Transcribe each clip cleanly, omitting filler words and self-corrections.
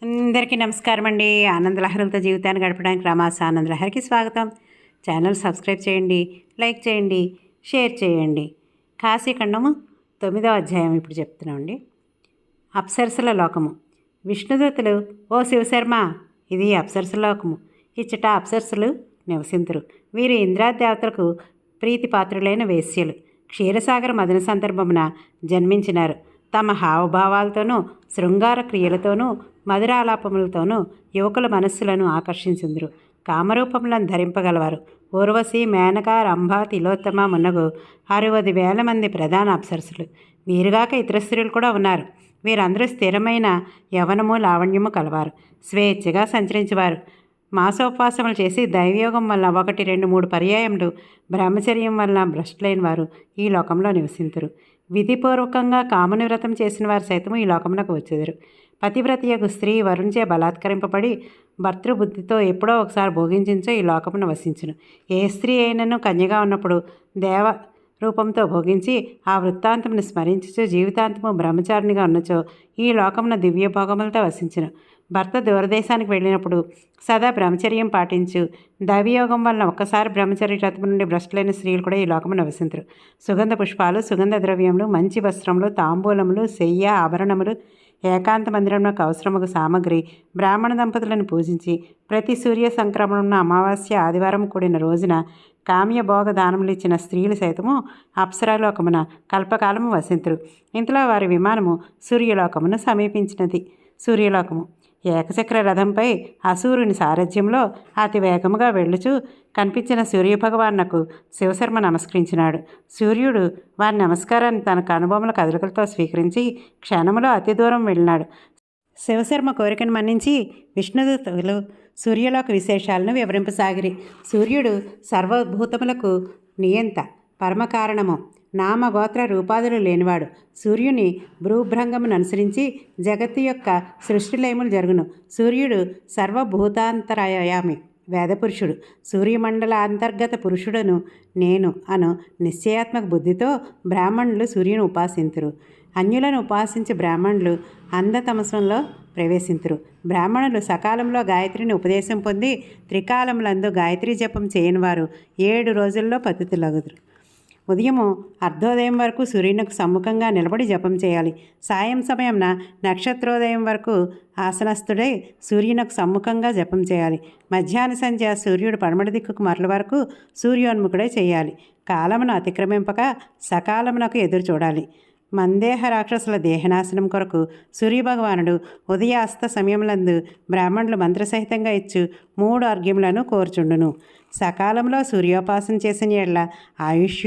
అందరికీ నమస్కారం అండి. ఆనందలహరులతో జీవితాన్ని గడపడానికి రమాస ఆనందలహరికి స్వాగతం. ఛానల్ సబ్స్క్రైబ్ చేయండి, లైక్ చేయండి, షేర్ చేయండి. కాశీఖండము 9వ అధ్యాయం ఇప్పుడు చెప్తున్నామండి. అప్సరసల లోకము. విష్ణుదూతలు, ఓ శివశర్మ, ఇది అప్సరసల లోకము. ఇచ్చట అప్సరసలు నివసింతురు. వీరు ఇంద్రాదేవతలకు ప్రీతిపాత్రులైన వేశ్యలు. క్షీరసాగర మదన సందర్భమున జన్మించినారు. తమ హావభావాలతోనూ శృంగార క్రియలతోనూ మధురాలాపములతోనూ యువకుల మనస్సులను ఆకర్షించుందురు. కామరూపములను ధరింపగలవారు. ఊర్వశి, మేనక, రంభ, తిలోత్తమ మున్నగు 60,000 మంది ప్రధాన అప్సరసులు. వీరుగాక ఇతర స్త్రీలు కూడా ఉన్నారు. వీరందరూ స్థిరమైన యవనము లావణ్యము కలవారు. స్వేచ్ఛగా సంచరించేవారు. మాసోపవాసములు చేసి దైవయోగం వల్ల 1, 2, 3 పర్యాయములు బ్రహ్మచర్యం వలన భ్రష్టులైన వారు ఈ లోకంలో నివసింతురు. విధిపూర్వకంగా కామనివ్రతం చేసిన వారు సైతము ఈ లోకమునకు వచ్చెదరు. పతివ్రతయగు స్త్రీ వరుణ్చే బలాత్కరింపబడి భర్తృబుద్ధితో ఎప్పుడో ఒకసారి భోగించో ఈ లోకమున వసించును. ఏ స్త్రీ అయినను కన్యగా ఉన్నప్పుడు దేవ రూపంతో భోగించి ఆ వృత్తాంతమును స్మరించుచు జీవితాంతము బ్రహ్మచారిణిగా ఉన్నచో ఈ లోకమున దివ్య భోగములతో వసించును. భర్త దూరదేశానికి వెళ్ళినప్పుడు సదా బ్రహ్మచర్యం పాటించు. దైవయోగం వలన ఒక్కసారి బ్రహ్మచర్య వ్రతం నుండి భ్రష్టులైన స్త్రీలు కూడా ఈ లోకము నివసించరు. సుగంధ పుష్పాలు, సుగంధ ద్రవ్యములు, మంచి వస్త్రములు, తాంబూలములు, శయ్య, ఆభరణములు, ఏకాంత మందిరంలోకి అవసరముగు సామగ్రి, బ్రాహ్మణ దంపతులను పూజించి ప్రతి సూర్య సంక్రమణమున అమావాస్య ఆదివారం కూడిన రోజున కామ్యభోగ దానములు ఇచ్చిన స్త్రీలు సైతము అప్సరాలోకమున కల్పకాలము వసింతురు. ఇంతలో వారి విమానము సూర్యలోకమును సమీపించినది. సూర్యలోకము. ఏకచక్ర రథంపై అసూరుని సారథ్యంలో అతి వేగముగా వెళ్ళుచూ కనిపించిన సూర్యభగవాన్నకు శివశర్మ నమస్కరించినాడు. సూర్యుడు వారి నమస్కారాన్ని తన కనుబొమ్మల కదలికలతో స్వీకరించి క్షణములో అతి దూరం వెళ్ళినాడు. శివశర్మ కోరికను మన్నించి విష్ణుదూతలు సూర్యలోక విశేషాలను వివరింపసాగిరి. సూర్యుడు సర్వభూతములకు నియంత, పరమకారణము, నామగోత్ర రూపాదులు లేనివాడు. సూర్యుని భ్రూభ్రంగమును అనుసరించి జగత్తు యొక్క సృష్టిలయములు జరుగును. సూర్యుడు సర్వభూతాంతరయామి, వేదపురుషుడు. సూర్యమండల అంతర్గత పురుషుడను నేను అను నిశ్చయాత్మక బుద్ధితో బ్రాహ్మణులు సూర్యుని ఉపాసింతురు. అన్యులను ఉపాసించి బ్రాహ్మణులు అంధతమసంలో ప్రవేశింతురు. బ్రాహ్మణులు సకాలంలో గాయత్రిని ఉపదేశం పొంది త్రికాలములందు గాయత్రీ జపం చేయని వారు 7 రోజుల్లో పతితులగుదురు. ఉదయము అర్ధోదయం వరకు సూర్యునికి సమ్ముఖంగా నిలబడి జపం చేయాలి. సాయం సమయంన నక్షత్రోదయం వరకు ఆసనస్థుడై సూర్యునకు సమ్ముఖంగా జపం చేయాలి. మధ్యాహ్న సంధ్య సూర్యుడు పడమటి దిక్కుకు మరల వరకు సూర్యోన్ముఖుడై చేయాలి. కాలమును అతిక్రమింపక సకాలమునకు ఎదురు చూడాలి. మందేహ రాక్షసుల దేహనాశనం కొరకు సూర్యభగవానుడు ఉదయాస్త సమయములందు బ్రాహ్మణులు మంత్రసహితంగా ఇచ్చు 3 అర్ఘ్యములను కోర్చుండును. సకాలంలో సూర్యోపాసన చేసిన ఎడల ఆయుష్,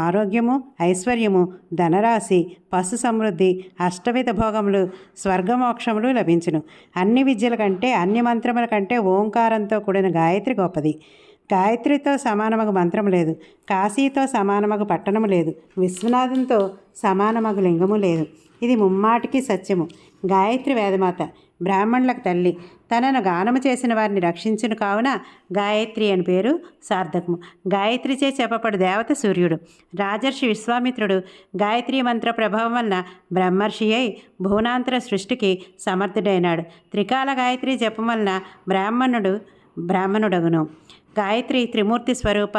ఆరోగ్యము, ఐశ్వర్యము, ధనరాశి, పశు సమృద్ధి, అష్టవిధ భోగములు, స్వర్గమోక్షములు లభించును. అన్ని విద్యల కంటే, అన్ని మంత్రముల కంటే ఓంకారంతో కూడిన గాయత్రి గొప్పది. గాయత్రితో సమానమగు మంత్రము లేదు. కాశీతో సమానమగు పట్టణము లేదు. విశ్వనాథంతో సమానమగు లింగము లేదు. ఇది ముమ్మాటికి సత్యము. గాయత్రి వేదమాత, బ్రాహ్మణులకు తల్లి. తనను గానము చేసిన వారిని రక్షించును కావున గాయత్రి అని పేరు సార్థకము. గాయత్రిచే చెప్పబడు దేవత సూర్యుడు. రాజర్షి విశ్వామిత్రుడు గాయత్రి మంత్ర ప్రభావం వలన బ్రహ్మర్షి అయి భువనాంతర సృష్టికి సమర్థుడైనాడు. త్రికాల గాయత్రి జపం వలన బ్రాహ్మణుడగును. గాయత్రి త్రిమూర్తి స్వరూప,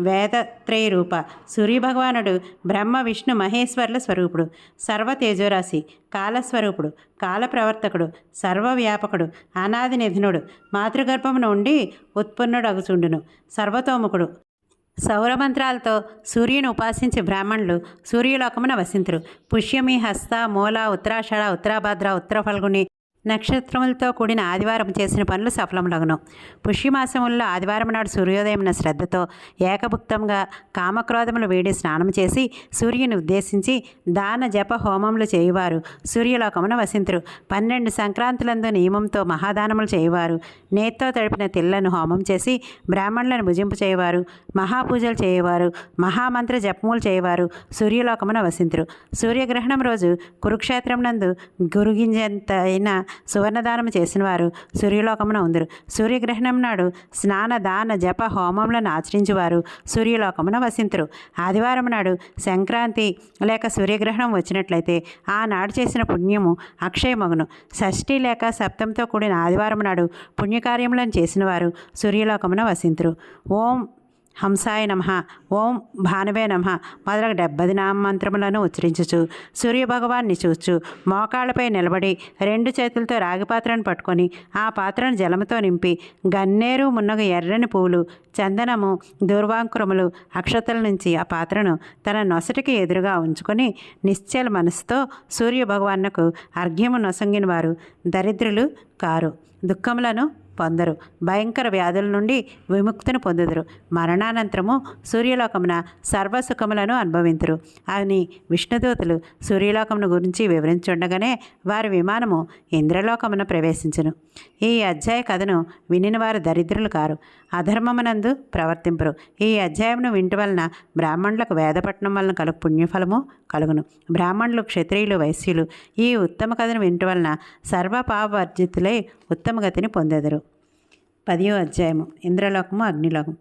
వేదత్రయ రూప. సూర్యభగవానుడు బ్రహ్మ, విష్ణు, మహేశ్వరుల స్వరూపుడు. సర్వ తేజోరాశి, కాలస్వరూపుడు, కాలప్రవర్తకుడు, సర్వవ్యాపకుడు, అనాది నిధనుడు. మాతృగర్భము నుండి ఉత్పన్నుడగుచుండును. సర్వతోముఖుడు. సౌరమంత్రాలతో సూర్యుని ఉపాసించి బ్రాహ్మణులు సూర్యలోకమున వసింతురు. పుష్యమి, హస్త, మూల, ఉత్తరాషాఢ, ఉత్తరాభద్ర, ఉత్తర ఫల్గుని నక్షత్రములతో కూడిన ఆదివారం చేసిన పనులు సఫలములగును. పుష్యమాసముల్లో ఆదివారం నాడు సూర్యోదయమున శ్రద్ధతో ఏకభుక్తంగా కామక్రోధములు వీడి స్నానం చేసి సూర్యుని ఉద్దేశించి దాన జప హోమములు చేయువారు సూర్యలోకమున వసింతురు. 12 సంక్రాంతులందు నియమంతో మహాదానములు చేయువారు, నేత్తో తడిపిన తిల్లను హోమం చేసి బ్రాహ్మణులను భుజింపు చేయవారు, మహాపూజలు చేయవారు, మహామంత్ర జపములు చేయవారు సూర్యలోకమున వసింతురు. సూర్యగ్రహణం రోజు కురుక్షేత్రం నందు గురుగింజంత అయిన సువర్ణదానం చేసిన వారు సూర్యలోకమున ఉందరు. సూర్యగ్రహణం నాడు స్నాన దాన జప హోమములను ఆచరించేవారు సూర్యలోకమున వసింతురు. ఆదివారం నాడు సంక్రాంతి లేక సూర్యగ్రహణం వచ్చినట్లయితే ఆనాడు చేసిన పుణ్యము అక్షయమగును. షష్ఠి లేక సప్తంతో కూడిన ఆదివారం నాడు పుణ్యకార్యములను చేసిన వారు సూర్యలోకమున వసింతురు. ఓం హంసాయ నమః, ఓం భానవే నమః మొదలగు 70 నామమంత్రములను ఉచ్చరించుచు సూర్యభగవాన్ని చూచు మోకాళ్ళపై నిలబడి 2 చేతులతో రాగి పాత్రను పట్టుకొని ఆ పాత్రను జలముతో నింపి గన్నేరు మున్నగు ఎర్రని పువ్వులు, చందనము, దూర్వాంకురములు, అక్షతల నుంచి ఆ పాత్రను తన నొసటికి ఎదురుగా ఉంచుకొని నిశ్చల మనసుతో సూర్యభగవాన్నకు అర్ఘ్యము నొసంగిన వారు దరిద్రులు కారు, దుఃఖములను పొందరు, భయంకర వ్యాధుల నుండి విముక్తిని పొందుదురు, మరణానంతరము సూర్యలోకమున సర్వసుఖములను అనుభవింతురు అని విష్ణుదూతలు సూర్యలోకమును గురించి వివరించుండగానే వారి విమానము ఇంద్రలోకమున ప్రవేశించును. ఈ అధ్యాయ కథను వినిన వారు దరిద్రులు కారు, అధర్మమునందు ప్రవర్తింపరు. ఈ అధ్యాయమును వింటి వలన బ్రాహ్మణులకు వేదపట్నం వలన కలుగు పుణ్యఫలము కలుగును. బ్రాహ్మణులు, క్షత్రియులు, వైశ్యులు ఈ ఉత్తమ కథను వింటి వలన సర్వపాపవర్జితులై ఉత్తమ గతిని పొందెదరు. 10వ అధ్యాయము ఇంద్రలోకము, అగ్నిలోకము.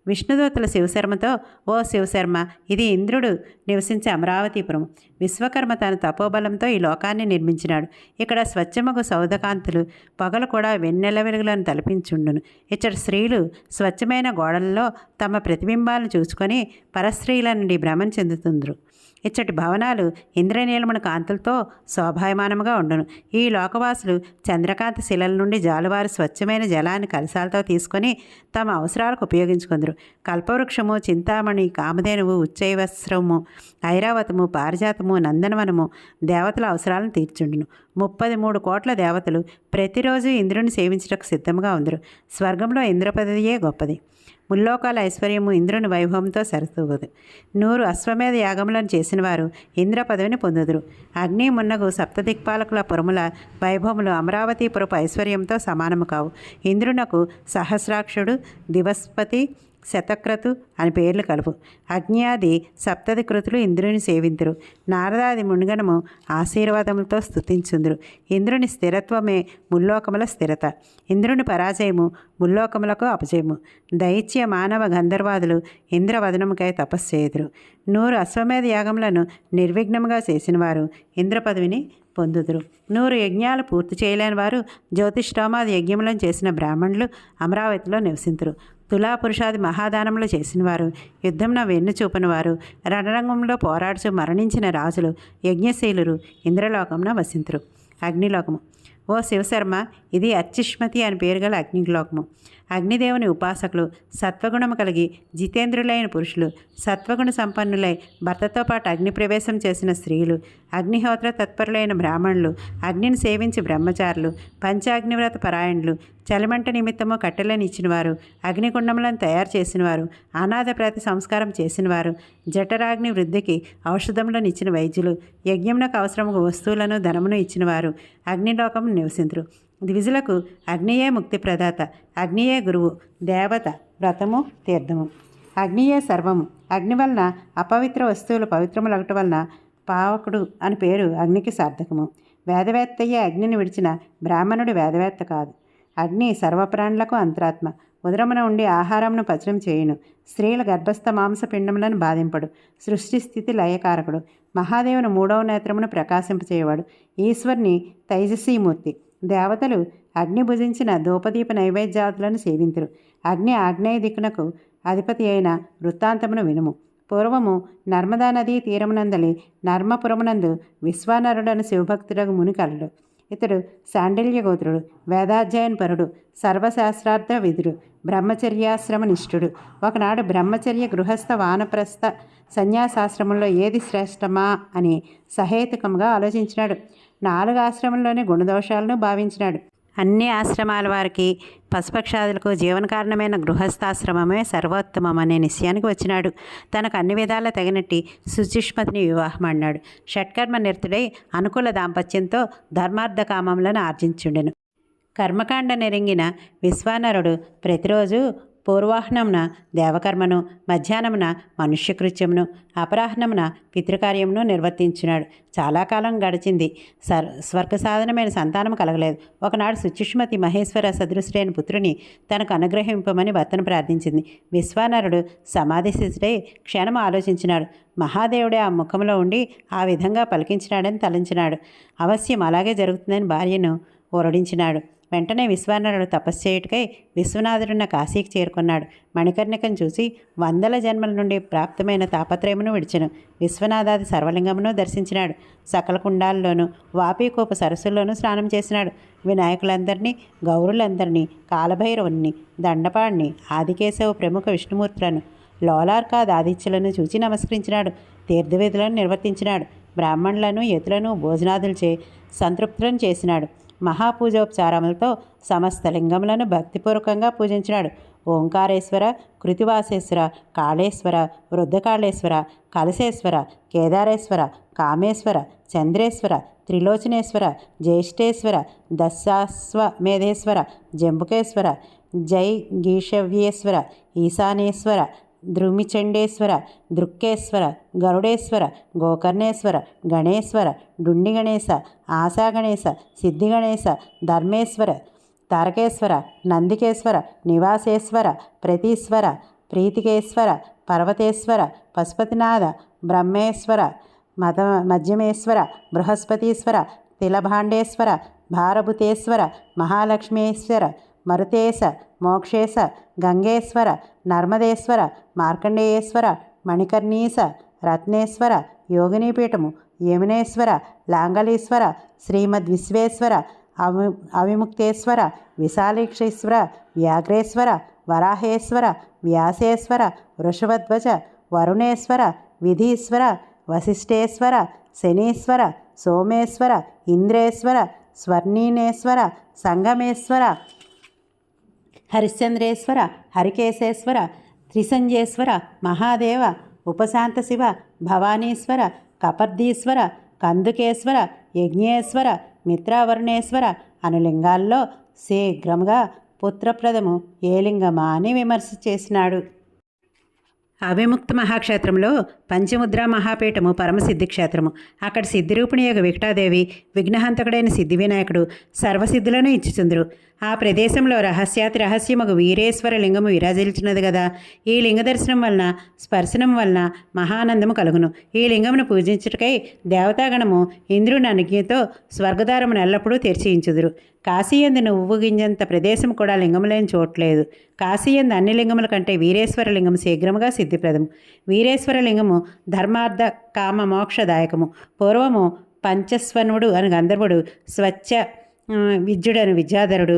విష్ణుదూతల శివశర్మతో, ఓ శివశర్మ, ఇది ఇంద్రుడు నివసించే అమరావతిపురం. విశ్వకర్మ తన తపోబలంతో ఈ లోకాన్ని నిర్మించినాడు. ఇక్కడ స్వచ్ఛమగు సౌదకాంతులు పగలు కూడా వెన్నెల వెలుగులను తలపించుండును. ఇచ్చటి స్త్రీలు స్వచ్ఛమైన గోడలలో తమ ప్రతిబింబాలను చూసుకొని పరస్త్రీల నుండి భ్రమం చెందుతుందరు. ఇచ్చటి భవనాలు ఇంద్రనీలమణ కాంతులతో శోభాయమానముగా ఉండును. ఈ లోకవాసులు చంద్రకాంత శిలల నుండి జాలువారు స్వచ్ఛమైన జలాన్ని కలశాలతో తీసుకొని తమ అవసరాలకు ఉపయోగించుకుందరు. కల్పవృక్షము, చింతామణి, కామధేనువు, ఉచ్చైవస్త్రము, ఐరావతము, పారిజాతము, నందనవనము దేవతల అవసరాలను తీర్చుండును. 33 కోట్ల దేవతలు ప్రతిరోజు ఇంద్రుని సేవించటకు సిద్ధంగా ఉందరు. స్వర్గంలో ఇంద్రపదవియే గొప్పది. ముల్లోకాల ఐశ్వర్యము ఇంద్రుని వైభవంతో సరతూగదు. 100 అశ్వమేధ యాగములను చేసిన వారు ఇంద్ర పదవిని పొందుదురు. అగ్ని మున్నగు సప్తదిక్పాలకుల పురముల వైభవములు అమరావతిపురపు ఐశ్వర్యంతో సమానము కావు. ఇంద్రునకు సహస్రాక్షుడు, దివస్పతి, శతక్రతు అని పేర్లు కలుపు. అగ్నియాది సప్తధికృతులు ఇంద్రుని సేవింతురు. నారదాది మునిగణము ఆశీర్వాదములతో స్తుతించుందురు. ఇంద్రుని స్థిరత్వమే ముల్లోకముల స్థిరత. ఇంద్రుని పరాజయము ముల్లోకములకు అపజయము. దైత్య మానవ గంధర్వాదులు ఇంద్రవదనముకై తపస్సు చేయుదురు. 100 అశ్వమేధ యాగములను నిర్విఘ్నముగా చేసిన వారు ఇంద్ర పదవిని పొందుదురు. 100 యజ్ఞాలు పూర్తి చేయలేని వారు జ్యోతిష్ఠోమాది యజ్ఞములను చేసిన బ్రాహ్మణులు అమరావతిలో నివసింతురు. తులాపురుషాది మహాదానములు చేసిన వారు, యుద్ధంన వెన్ను చూపిన వారు, రణరంగంలో పోరాడుచు మరణించిన రాజులు, యజ్ఞశీలురు ఇంద్రలోకమున వసింతురు. అగ్నిలోకము. ఓ శివశర్మ, ఇది అత్యుష్మతి అని పేరు గల అగ్నిలోకము. అగ్నిదేవుని ఉపాసకులు, సత్వగుణము కలిగి జితేంద్రులైన పురుషులు, సత్వగుణ సంపన్నులై భర్తతో పాటు అగ్ని ప్రవేశం చేసిన స్త్రీలు, అగ్నిహోత్ర తత్పరులైన బ్రాహ్మణులు, అగ్నిని సేవించి బ్రహ్మచారులు, పంచాగ్నివ్రత పరాయణులు, చలిమంట నిమిత్తము కట్టెలను ఇచ్చినవారు, అగ్నికుండములను తయారు చేసినవారు, అనాథ ప్రతి సంస్కారం చేసినవారు, జఠరాగ్ని వృద్ధికి ఔషధములను ఇచ్చిన వైద్యులు, యజ్ఞమునకు అవసరము వస్తువులను ధనమును ఇచ్చినవారు అగ్నిలోకము నివసింతురు. ద్విజులకు అగ్నియే ముక్తి ప్రదాత, అగ్నియే గురువు, దేవత, వ్రతము, తీర్థము. అగ్నియే సర్వము. అగ్ని వలన అపవిత్ర వస్తువులు పవిత్రములగట వలన పావకుడు అని పేరు అగ్నికి సార్థకము. వేదవేత్తయే అగ్నిని విడిచిన బ్రాహ్మణుడు వేదవేత్త కాదు. అగ్ని సర్వప్రాణులకు అంతరాత్మ. ఉదరమున ఉండి ఆహారమును పచనం చేయును. స్త్రీల గర్భస్థ మాంసపిండములను బాధింపడు. సృష్టి స్థితి లయకారకుడు. మహాదేవుని 3వ నేత్రమును ప్రకాశింపచేయవాడు. ఈశ్వరుని తైజసీమూర్తి. దేవతలు అగ్ని భుజించిన ధూపదీప నైవేద్యాదులను సేవింతురు. అగ్ని ఆగ్నేయ దిక్కునకు అధిపతి అయిన వృత్తాంతమును వినుము. పూర్వము నర్మదా నదీ తీరమునందలి నర్మపురమునందు విశ్వానరుడను శివభక్తుడకు ముని కలడు. ఇతడు శాండిల్య గోత్రుడు, వేదాధ్యయనపరుడు, సర్వశాస్త్రార్థ విధుడు, బ్రహ్మచర్యాశ్రమ నిష్ఠుడు. ఒకనాడు బ్రహ్మచర్య, గృహస్థ, వానప్రస్థ సన్యాసాశ్రమంలో ఏది శ్రేష్టమా అని సహేతుకంగా ఆలోచించినాడు. 4 ఆశ్రమంలోని గుణదోషాలను భావించినాడు. అన్ని ఆశ్రమాల వారికి పశుపక్షాదులకు జీవన కారణమైన గృహస్థాశ్రమమే సర్వోత్తమమనే నిశ్చయానికి వచ్చినాడు. తనకు అన్ని విధాలా తగినట్టి శుచిష్మతిని వివాహం అన్నాడు. షట్కర్మ నిరతుడై అనుకూల దాంపత్యంతో ధర్మార్థ కామములను ఆర్జించుండెను. కర్మకాండ నెరింగిన విశ్వానరుడు ప్రతిరోజు పూర్వాహ్నమున దేవకర్మను, మధ్యాహ్నమున మనుష్యకృత్యమును, అపరాహ్నమున పితృకార్యమును నిర్వర్తించినాడు. చాలా కాలం గడిచింది. స్వర్గ సాధనమైన సంతానం కలగలేదు. ఒకనాడు సుచిష్మతి మహేశ్వర సదృశుడైన పుత్రుని తనకు అనుగ్రహింపమని భర్తను ప్రార్థించింది. విశ్వానరుడు సమాధిస్థితుడై క్షణము ఆలోచించినాడు. మహాదేవుడే ఆ ముఖంలో ఉండి ఆ విధంగా పలికించినాడని తలంచినాడు. అవశ్యం అలాగే జరుగుతుందని భార్యను ఓరడించినాడు. వెంటనే విశ్వానరుడు తపస్సు చేయుటకై విశ్వనాథుడున్న కాశీకి చేరుకున్నాడు. మణికర్ణికను చూసి వందల జన్మల నుండి ప్రాప్తమైన తాపత్రయమును విడిచెను. విశ్వనాథాది సర్వలింగమును దర్శించినాడు. సకల కుండాల్లోనూ వాపీకోప సరస్సుల్లోనూ స్నానం చేసినాడు. వినాయకులందరినీ, గౌరులందరినీ, కాలభైరవుని, దండపాణిని, ఆదికేశవ ప్రముఖ విష్ణుమూర్తులను, లోలార్కాది ఆదిత్యులను చూచి నమస్కరించినాడు. తీర్థవిధులను నిర్వర్తించినాడు. బ్రాహ్మణులను, యతులను భోజనాదులచే సంతృప్తులను చేసినాడు. మహాపూజోపచారములతో సమస్త లింగములను భక్తిపూర్వకంగా పూజించినాడు. ఓంకారేశ్వర, కృతివాసేశ్వర, కాళేశ్వర, వృద్ధకాళేశ్వర, కలశేశ్వర, కేదారేశ్వర, కామేశ్వర, చంద్రేశ్వర, త్రిలోచనేశ్వర, జ్యేష్ఠేశ్వర, దశాశ్వమేధేశ్వర, జంబుకేశ్వర, జై గీషవ్యేశ్వర, ఈశానేశ్వర, ద్రుమిచండేశ్వర, దృక్కేశ్వర, గరుడేశ్వర, గోకర్ణేశ్వర, గణేశ్వర, డుండిగణేశ, ఆశాగణేశ, సిద్ధిగణేశ, ధర్మేశ్వర, తారకేశ్వర, నందికేశ్వర, నివాసేశ్వర, ప్రతీశ్వర, ప్రీతికేశ్వర, పర్వతేశ్వర, పశుపతినాథ, బ్రహ్మేశ్వర, మధ్యమేశ్వర, బృహస్పతీశ్వర, తిలభాండేశ్వర, భారభుతేశ్వర, మహాలక్ష్మీశ్వర, మరుతేశ, మోక్షేశ, గంగేశ్వర, నర్మదేశ్వర, మార్కండేయేశ్వర, మణికర్ణీశ, రత్నేశ్వర, యోగినీపీఠము, యమునేశ్వర, లాంగలీశ్వర, శ్రీమద్విశ్వేశ్వర, అవిముక్తేశ్వర, విశాలీక్షేశ్వర, వ్యాఘ్రేశ్వర, వరాహేశ్వర, వ్యాసేశ్వర, వృషభధ్వజ, వరుణేశ్వర, విధీశ్వర, వశిష్ఠేశ్వర, శనీశ్వర, సోమేశ్వర, ఇంద్రేశ్వర, స్వర్ణీనేశ్వర, సంగమేశ్వర, హరిశ్చంద్రేశ్వర, హరికేశేశ్వర, త్రిసంజేశ్వర, మహాదేవ, ఉపశాంత శివ, భవానీశ్వర, కపర్దీశ్వర, కందుకేశ్వర, యజ్ఞేశ్వర, మిత్రావరుణేశ్వర అను లింగాల్లో శీఘ్రముగా పుత్రప్రదము ఏ లింగమా అని విమర్శ చేసినాడు. అవిముక్త మహాక్షేత్రంలో పంచముద్రా మహాపీఠము పరమసిద్ధి క్షేత్రము. అక్కడ సిద్ధిరూపిణి యొక్క వికటాదేవి, విఘ్నహంతకుడైన సిద్ధి వినాయకుడు సర్వసిద్ధులను ఇచ్చుచుందురు. ఆ ప్రదేశంలో రహస్యాతి రహస్యముగు వీరేశ్వర లింగము విరాజిల్చినది కదా. ఈ లింగ దర్శనం వలన, స్పర్శనం వలన మహానందము కలుగును. ఈ లింగమును పూజించుటకై దేవతాగణము ఇంద్రుని అనుజ్ఞతో స్వర్గద్వారమును ఎల్లప్పుడూ తెరిచించుదురు. కాశీయందు నువ్వు గింజంత ప్రదేశం కూడా లింగములేని చోట్లేదు. కాశీయందు అన్ని లింగముల కంటే వీరేశ్వర లింగము శీఘ్రముగా సిద్ధిప్రదము. వీరేశ్వర లింగము ధర్మార్థ కామ మోక్షదాయకము. పూర్వము పంచస్వనుడు అని గంధర్వుడు, స్వచ్ఛ విద్యుడను విద్యాధరుడు,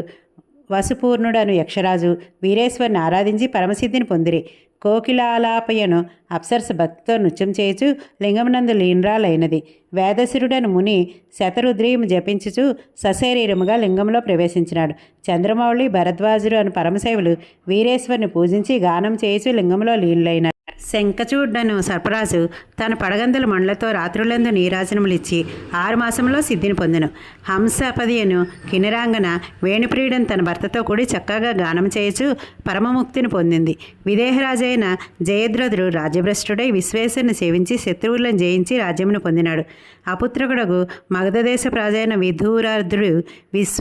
వసుపూర్ణుడను యక్షరాజు వీరేశ్వరిని ఆరాధించి పరమసిద్ధిని పొందిరి. కోకిలాలాపయను అప్సరస భక్తితో నృత్యం చేయుచు లింగమునందు లీనరాలైనది. వేదశిరుడను ముని శతరుద్రీయము జపించుచు సశరీరముగా లింగంలో ప్రవేశించినాడు. చంద్రమౌళి, భరద్వాజుడు అను పరమశైవులు వీరేశ్వరిని పూజించి గానం చేయుచు లింగంలో లీనులైన శంఖచూడ్డను సర్పరాజు తన పడగందల మండలతో రాత్రులందు నీరాజనములిచ్చి 6 మాసంలో సిద్ధిని పొందెను. హంసపదియను కిన్నెరాంగన వేణుప్రియుడను తన భర్తతో కూడి చక్కగా గానం చేయుచు పరమముక్తిని పొందింది. విదేహరాజైన జయద్రథుడు రాజ్యభ్రష్టుడై విశ్వేశ్వరుని సేవించి శత్రువులను జయించి రాజ్యమును పొందినాడు. అపుత్రకుడగు మగధదేశ రాజైన విధూరార్ధుడు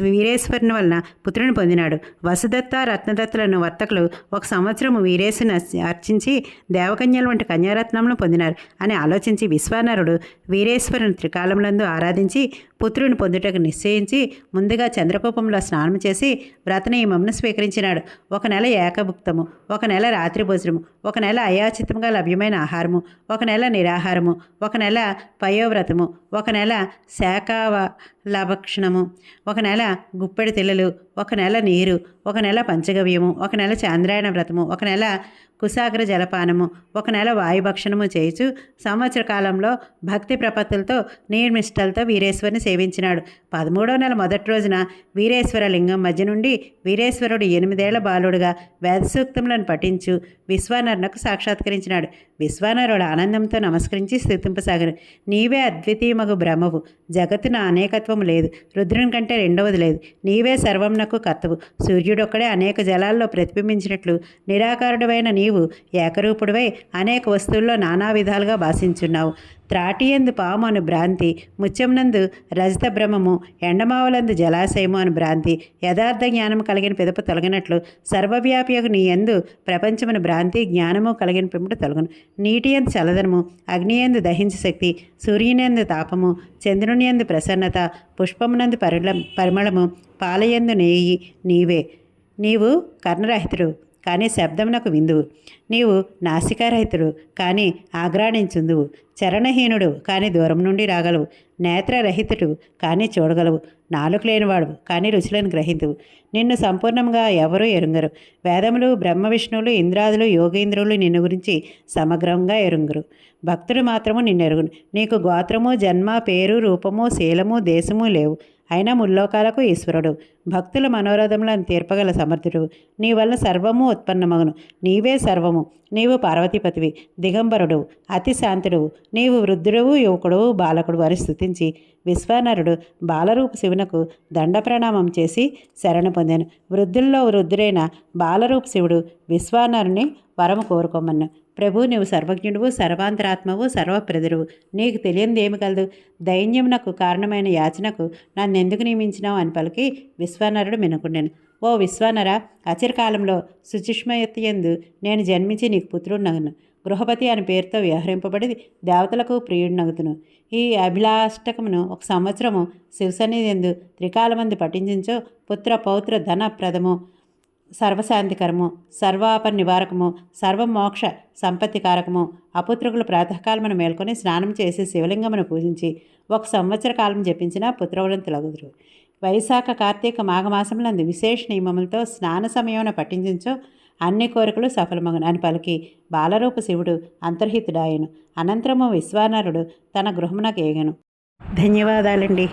వీరేశ్వరుని వలన పుత్రుని పొందినాడు. వసుదత్త, రత్నదత్తులను వర్తకులు 1 సంవత్సరము వీరేశుని అర్చించి దేవకన్యల వంటి కన్యారత్నములను పొందినారు అని ఆలోచించి విశ్వానరుడు వీరేశ్వరుని త్రికాలములందు ఆరాధించి పుత్రుని పొందుటకు నిశ్చయించి ముందుగా చంద్రకూపంలో స్నానం చేసి వ్రతనియమమును స్వీకరించినాడు. 1 నెల ఏకభుక్తము, 1 నెల రాత్రి భోజనము, 1 నెల అయాచితంగా లభ్యమైన ఆహారము, 1 నెల నిరాహారము, 1 నెల పయోవ్రతము, 1 నెల శాకావలభక్షణము, 1 నెల గుప్పెడి తిల్లలు, 1 నెల నీరు, 1 నెల పంచగవ్యము, 1 నెల చాంద్రాయణ వ్రతము, 1 నెల కుశాగ్ర జలపానము, 1 నెల వాయుభక్షణము చేయుచు సంవత్సర కాలంలో భక్తి ప్రపత్తులతో నీర్మిష్టలతో వీరేశ్వరుని సేవించినాడు. 13వ నెల మొదటి రోజున వీరేశ్వర లింగం మధ్య నుండి వీరేశ్వరుడు 8 ఏళ్ల బాలుడుగా వేదసూక్తములను పఠించు విశ్వానరునకు సాక్షాత్కరించినాడు. విశ్వానరుడు ఆనందంతో నమస్కరించి స్తుతింపసాగను. నీవే అద్వితీయమగు బ్రహ్మవు, జగత్తున అనేకత్వం ద్వితీయత్వం లేదు, రుద్రుని కంటే రెండవది లేదు. నీవే సర్వంనకు కర్తవు. సూర్యుడొక్కడే అనేక జలాల్లో ప్రతిబింబించినట్లు నిరాకారుడవైన నీవు ఏకరూపుడివై అనేక వస్తువుల్లో నానా విధాలుగా భాషించున్నావు. త్రాటియందు పాము అను భ్రాంతి, ముత్యమునందు రజత భ్రమము, ఎండమావలందు జలాశయము అను భ్రాంతి యథార్థ జ్ఞానము కలిగిన పిదప తొలగినట్లు సర్వవ్యాపియకు నీ యందు ప్రపంచమును భ్రాంతి జ్ఞానము కలిగిన పిమ్మట తొలగను. నీటి యందు చలదనము, అగ్నియందు దహించు శక్తి, సూర్యునియందు తాపము, చంద్రునియందు ప్రసన్నత, పుష్పమునందు పరిమళము, పాలయందు నేయి నీవే. నీవు కర్ణరహితుడు కానీ శబ్దమునకు విందువు. నీవు నాసికారహితుడు కానీ ఆగ్రాణించుందువు. చరణహీనుడు కానీ దూరం నుండి రాగలవు. నేత్రరహితుడు కానీ చూడగలవు. నాలుక లేనివాడు కానీ రుచులను గ్రహింతువు. నిన్ను సంపూర్ణంగా ఎవరూ ఎరుంగరు. వేదములు, బ్రహ్మ, విష్ణువులు, ఇంద్రాదులు, యోగేంద్రులు నిన్ను గురించి సమగ్రంగా ఎరుంగరు. భక్తుడు మాత్రము నిన్నెరుగును. నీకు గోత్రము, జన్మ, పేరు, రూపము, శీలము, దేశము లేవు. అయినా ముల్లోకాలకు ఈశ్వరుడు. భక్తుల మనోరథములను తీర్పగల సమర్థుడు. నీ వల్ల సర్వము ఉత్పన్నమగును. నీవే సర్వము. నీవు పార్వతీపతివి, దిగంబరుడు, అతి శాంతుడు. నీవు వృద్ధుడవు, యువకుడు, బాలకుడు అని స్తుతించి విశ్వానరుడు బాలరూప శివునకు దండ ప్రణామం చేసి శరణ పొందాను. వృద్ధుల్లో వృద్ధుడైన బాలరూప శివుడు విశ్వానరుని వరము కోరుకోమన్ను. ప్రభు, నీవు సర్వజ్ఞుడువు, సర్వాంతరాత్మవు, సర్వప్రదురువు. నీకు తెలియంది ఏమి కలదు? దైన్యమునకు కారణమైన యాచనకు నన్నెందుకు నియమించినావు అని పలికి విశ్వానరుడు మెనుకున్నాను. ఓ విశ్వానర, అచిరకాలంలో శుచిష్మయత్యందు నేను జన్మించి నీకు పుత్రుడునగును. గృహపతి అని పేరుతో వ్యవహరింపబడి దేవతలకు ప్రియుడినగుతును. ఈ అభిలాష్టకమును 1 సంవత్సరము శివసన్నిధియందు త్రికాలమందు పఠించో పుత్ర పౌత్ర ధన ప్రదము, సర్వశాంతికరము, సర్వాప నివారకము, సర్వమోక్ష సంపత్తికారకము. అపుత్రుకులు ప్రాతకాలమును మేల్కొని స్నానం చేసి శివలింగమును పూజించి 1 సంవత్సర కాలం జపించిన పుత్రవృంతులగుదురు. వైశాఖ, కార్తీక, మాఘమాసములందు విశేష నియమములతో స్నాన సమయమున పఠించో అన్ని కోరికలు సఫలమగును అని పలికి బాలరూప శివుడు అంతర్హితుడాయను. అనంతరము విశ్వానరుడు తన గృహమునకు ఏగను. ధన్యవాదాలండి.